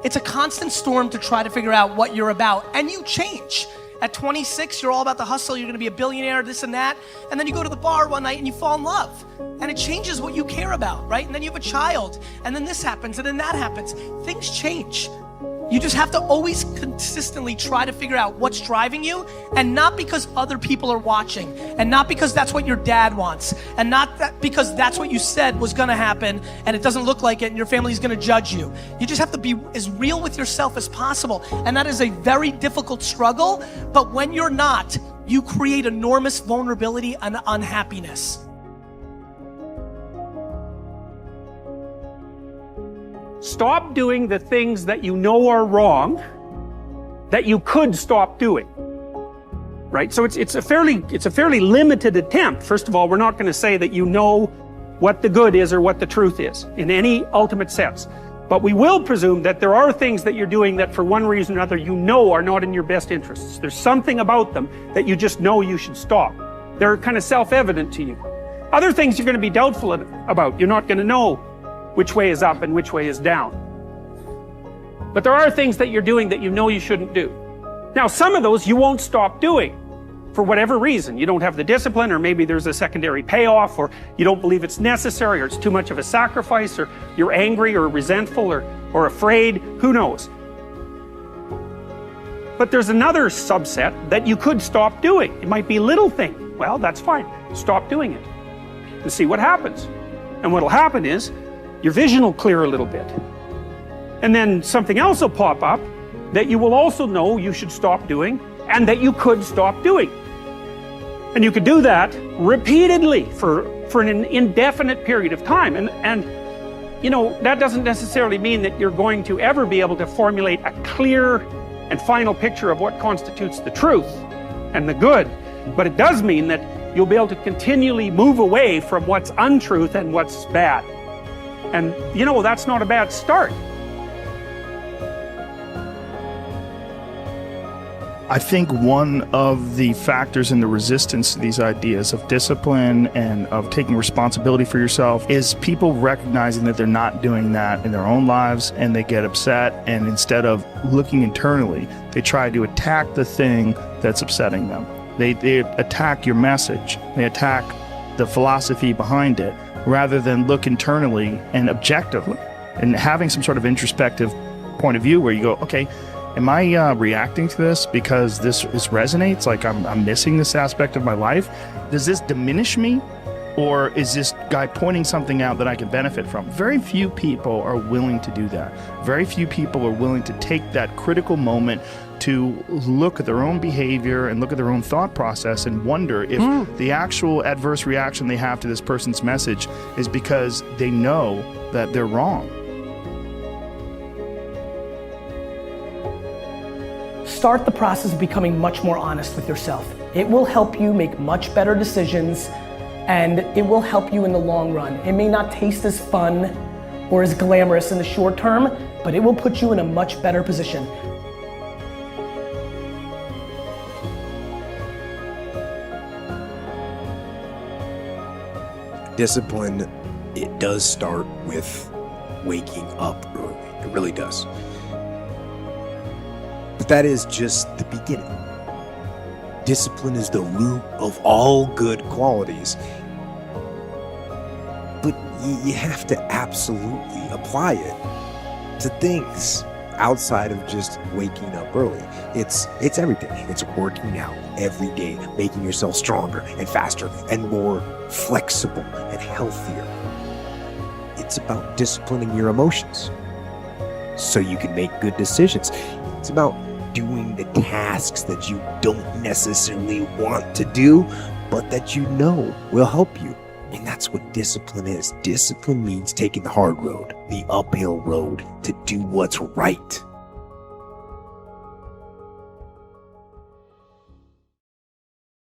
It's a constant storm to try to figure out what you're about, and you change. At 26, you're all about the hustle, you're gonna be a billionaire, this and that, and then you go to the bar one night and you fall in love, and it changes what you care about, right? And then you have a child, and then this happens, and then that happens. Things change. You just have to always consistently try to figure out what's driving you, and not because other people are watching, and not because that's what your dad wants, and not that because that's what you said was gonna happen and it doesn't look like it and your family's gonna judge you. You just have to be as real with yourself as possible, and that is a very difficult struggle, but when you're not, you create enormous vulnerability and unhappiness. Stop doing the things that you know are wrong that you could stop doing, right? So it's a fairly limited attempt. First of all, we're not going to say that you know what the good is or what the truth is in any ultimate sense. But we will presume that there are things that you're doing that for one reason or another you know are not in your best interests. There's something about them that you just know you should stop. They're kind of self-evident to you. Other things you're going to be doubtful about. You're not going to know which way is up and which way is down. But there are things that you're doing that you know you shouldn't do. Now, some of those you won't stop doing for whatever reason. You don't have the discipline, or maybe there's a secondary payoff, or you don't believe it's necessary, or it's too much of a sacrifice, or you're angry or resentful or afraid, who knows. But there's another subset that you could stop doing. It might be a little thing. Well, that's fine. Stop doing it and see what happens. And what'll happen is your vision will clear a little bit. And then something else will pop up that you will also know you should stop doing and that you could stop doing. And you could do that repeatedly for an indefinite period of time. And you know, that doesn't necessarily mean that you're going to ever be able to formulate a clear and final picture of what constitutes the truth and the good. But it does mean that you'll be able to continually move away from what's untruth and what's bad. And you know, that's not a bad start. I think one of the factors in the resistance to these ideas of discipline and of taking responsibility for yourself is people recognizing that they're not doing that in their own lives, and they get upset, and instead of looking internally, they try to attack the thing that's upsetting them. They attack your message. They attack the philosophy behind it, rather than look internally and objectively and having some sort of introspective point of view where you go, okay, am I reacting to this because this resonates? Like I'm missing this aspect of my life? Does this diminish me? Or is this guy pointing something out that I can benefit from? Very few people are willing to do that. Very few people are willing to take that critical moment to look at their own behavior and look at their own thought process and wonder if the actual adverse reaction they have to this person's message is because they know that they're wrong. Start the process of becoming much more honest with yourself. It will help you make much better decisions, and it will help you in the long run. It may not taste as fun or as glamorous in the short term, but it will put you in a much better position. Discipline, it does start with waking up early. It really does. But that is just the beginning. Discipline is the root of all good qualities. But you have to absolutely apply it to things outside of just waking up early. It's everything. It's working out every day, making yourself stronger and faster and more flexible and healthier. It's about disciplining your emotions so you can make good decisions. It's about doing the tasks that you don't necessarily want to do, but that you know will help you. And that's what discipline is. Discipline means taking the hard road, the uphill road, to do what's right.